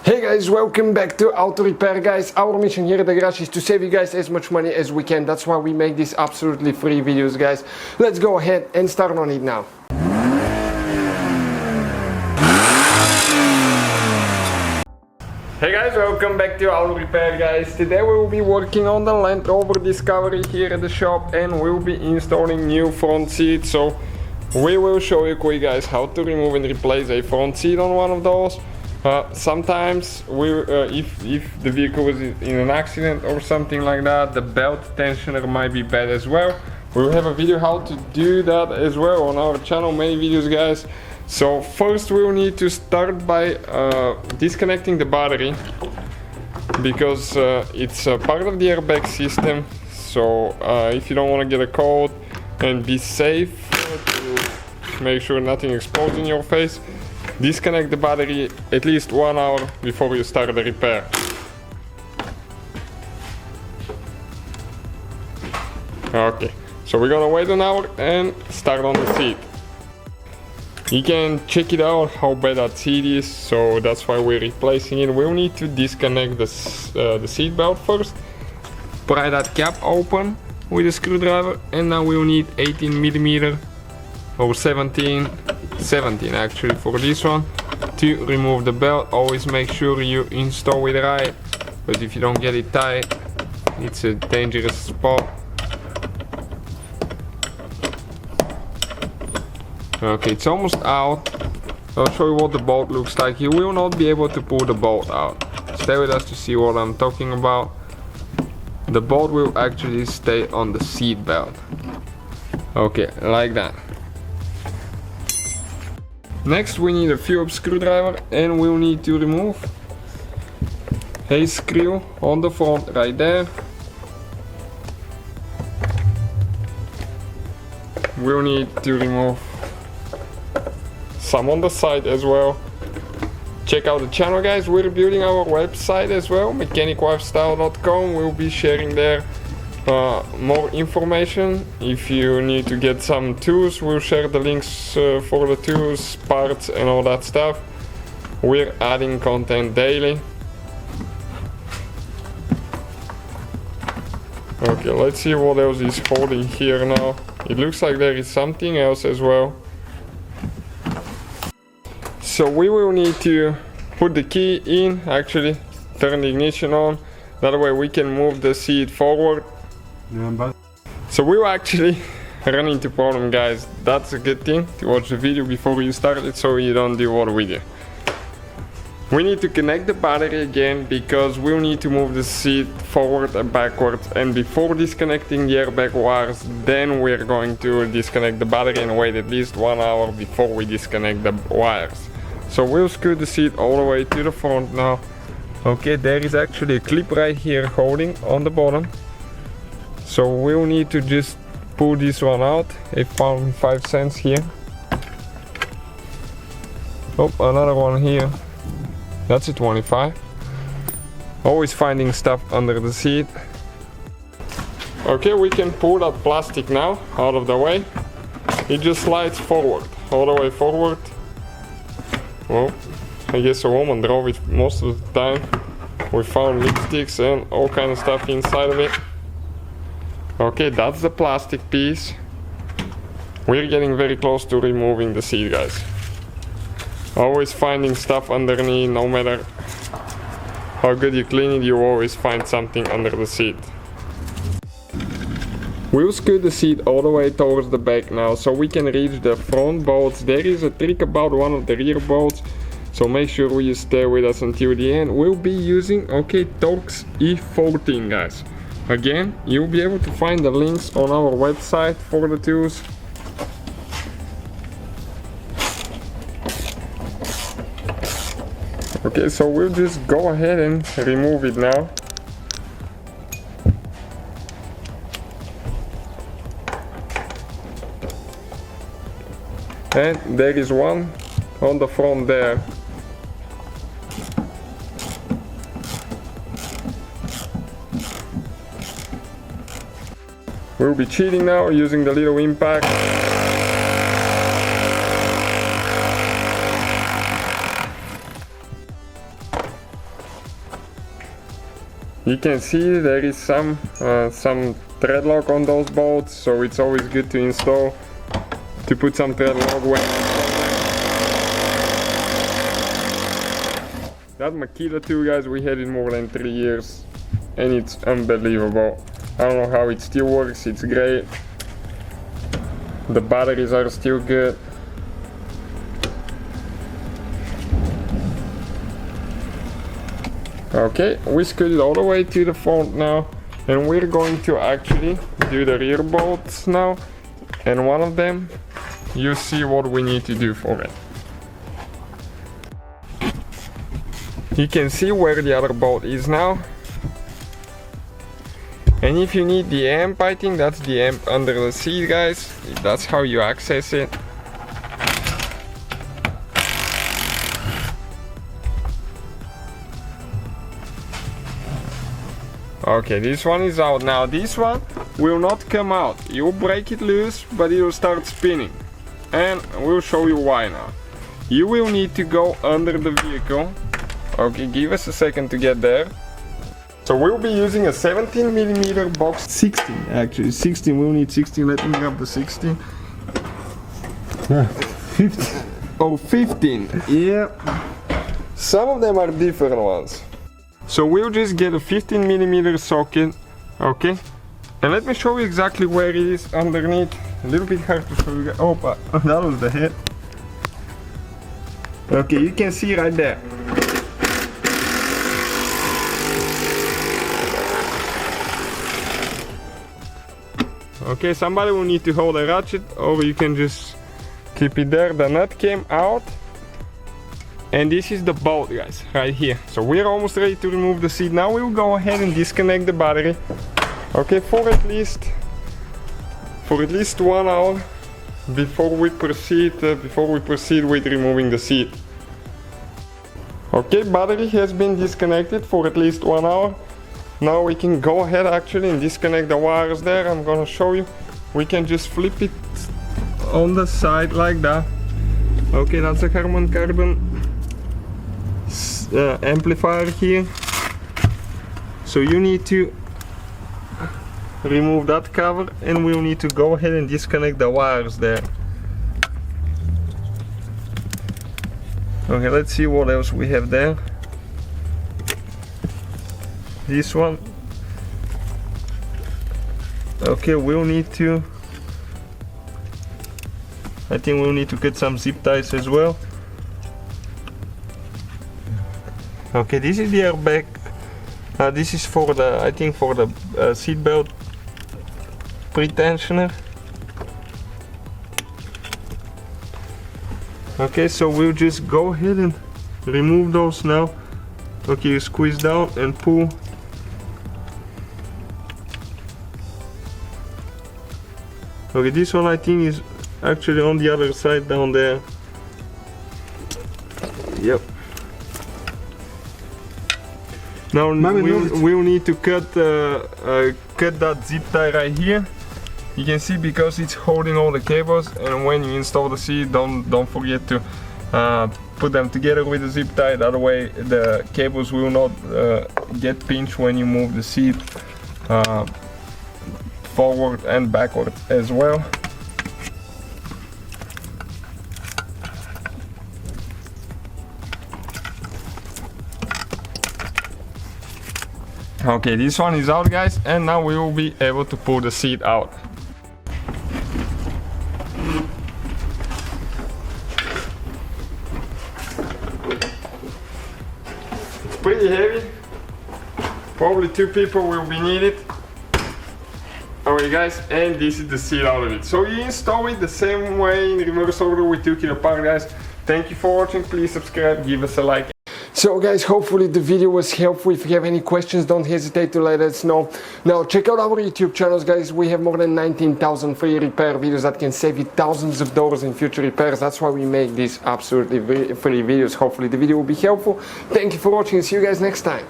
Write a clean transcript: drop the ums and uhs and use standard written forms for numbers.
Hey guys, welcome back to Auto Repair guys. Our mission here at the garage is to save you guys as much money as we can. That's why we make these absolutely free videos guys. Let's go ahead and start on it now. Hey guys, welcome back to Auto Repair guys. Today we will be working on the Land Rover Discovery here at the shop and we'll be installing new front seat. So we will show you quick guys how to remove and replace a front seat on one of those. Sometimes if the vehicle was in an accident or something like that, the belt tensioner might be bad as well. We'll have a video how to do that as well on our channel, many videos guys. So first we'll need to start by disconnecting the battery, because it's part of the airbag system. So if you don't want to get a cold and be safe, to make sure nothing explodes in your face, disconnect the battery at least 1 hour before you start the repair. Okay, so we're gonna wait an hour and start on the seat. You can check it out how bad that seat is, so that's why we're replacing it. We'll need to disconnect the seat belt first, pry that cap open with a screwdriver, and now we'll need 18mm or 17 actually for this one to remove the belt. Always make sure you install it right, but if you don't get it tight, it's a dangerous spot. Okay, it's almost out. I'll show you what the bolt looks like. You will not be able to pull the bolt out. Stay with us to see what I'm talking about. The bolt will actually stay on the seat belt. Okay, like that. Next we need a Phillips screwdriver and we'll need to remove a screw on the front right there. We'll need to remove some on the side as well. Check out the channel guys, we're building our website as well, mechaniclifestyle.com. We'll be sharing there more information. If you need to get some tools, we'll share the links for the tools, parts and all that stuff. We're adding content daily. Okay, let's see what else is holding here now. It looks like there is something else as well. So we will need to put the key in, actually turn the ignition on. That way we can move the seat forward. So we will actually run into problem guys. That's a good thing to watch the video before you start it, so you don't do what we do. We need to connect the battery again, because we'll need to move the seat forward and backwards, and before disconnecting the airbag wires, then we're going to disconnect the battery and wait at least 1 hour before we disconnect the wires. So we'll screw the seat all the way to the front now. Okay, there is actually a clip right here holding on the bottom. So we'll need to just pull this one out, £1.05 here. Oh, another one here. That's a 25. Always finding stuff under the seat. Okay, we can pull that plastic now out of the way. It just slides forward, all the way forward. Well, I guess a woman drove it most of the time. We found lipsticks and all kind of stuff inside of it. Okay, that's the plastic piece. We're getting very close to removing the seat guys. Always finding stuff underneath, no matter how good you clean it, you always find something under the seat. We'll screw the seat all the way towards the back now, so we can reach the front bolts. There is a trick about one of the rear bolts, so make sure you stay with us until the end. We'll be using, Torx E14 guys. Again, you'll be able to find the links on our website for the tools. Okay, so we'll just go ahead and remove it now. And there is one on the front there. We'll be cheating now using the little impact. You can see there is some thread lock on those bolts, so it's always good to install, to put some thread lock when that Makita too, guys, we had it more than 3 years and it's unbelievable. I don't know how it still works, it's great. The batteries are still good. Okay, we screwed it all the way to the front now, and we're going to actually do the rear bolts now, and one of them, you see what we need to do for it. You can see where the other bolt is now, and if you need the amp, I think that's the amp under the seat, guys. That's how you access it. Okay, this one is out now. This one will not come out. You break it loose, but it will start spinning. And we'll show you why now. You will need to go under the vehicle. Okay, give us a second to get there. So we'll be using a 17mm box. 16 actually, 16, we'll need 16. Let me grab the 16. 15. Oh, 15, yeah. Some of them are different ones. So we'll just get a 15mm socket, okay? And let me show you exactly where it is underneath. A little bit hard to show you guys. Oh, that was the head. Okay, you can see right there. Okay, somebody will need to hold a ratchet, or you can just keep it there. The nut came out. And this is the bolt, guys, right here. So we're almost ready to remove the seat. Now we'll go ahead and disconnect the battery. Okay, for at least 1 hour before we proceed with removing the seat. Okay, battery has been disconnected for at least 1 hour. Now we can go ahead actually and disconnect the wires there. I'm gonna show you. We can just flip it on the side like that. Okay, that's a carbon amplifier here. So you need to remove that cover, and we'll need to go ahead and disconnect the wires there. Okay, let's see what else we have there. This one. Okay, we'll need to, I think we'll need to cut some zip ties as well. Okay, this is the airbag. This is for the, I think for the seat belt pretensioner. Okay, so we'll just go ahead and remove those now. Okay, you squeeze down and pull. Okay, this one I think is actually on the other side down there. Yep. Now we'll need to cut that zip tie right here. You can see because it's holding all the cables, and when you install the seat, don't forget to put them together with the zip tie. That way the cables will not get pinched when you move the seat forward and backward as well. Okay, this one is out, guys, and now we will be able to pull the seat out. It's pretty heavy. Probably 2 people will be needed. Alright, guys, and this is the seat out of it. So you install it the same way in reverse order we took it apart, guys. Thank you for watching. Please subscribe, give us a like. So guys, hopefully the video was helpful. If you have any questions, don't hesitate to let us know. Now check out our YouTube channels, guys. We have more than 19,000 free repair videos that can save you thousands of dollars in future repairs. That's why we make these absolutely free videos. Hopefully the video will be helpful. Thank you for watching. See you guys next time.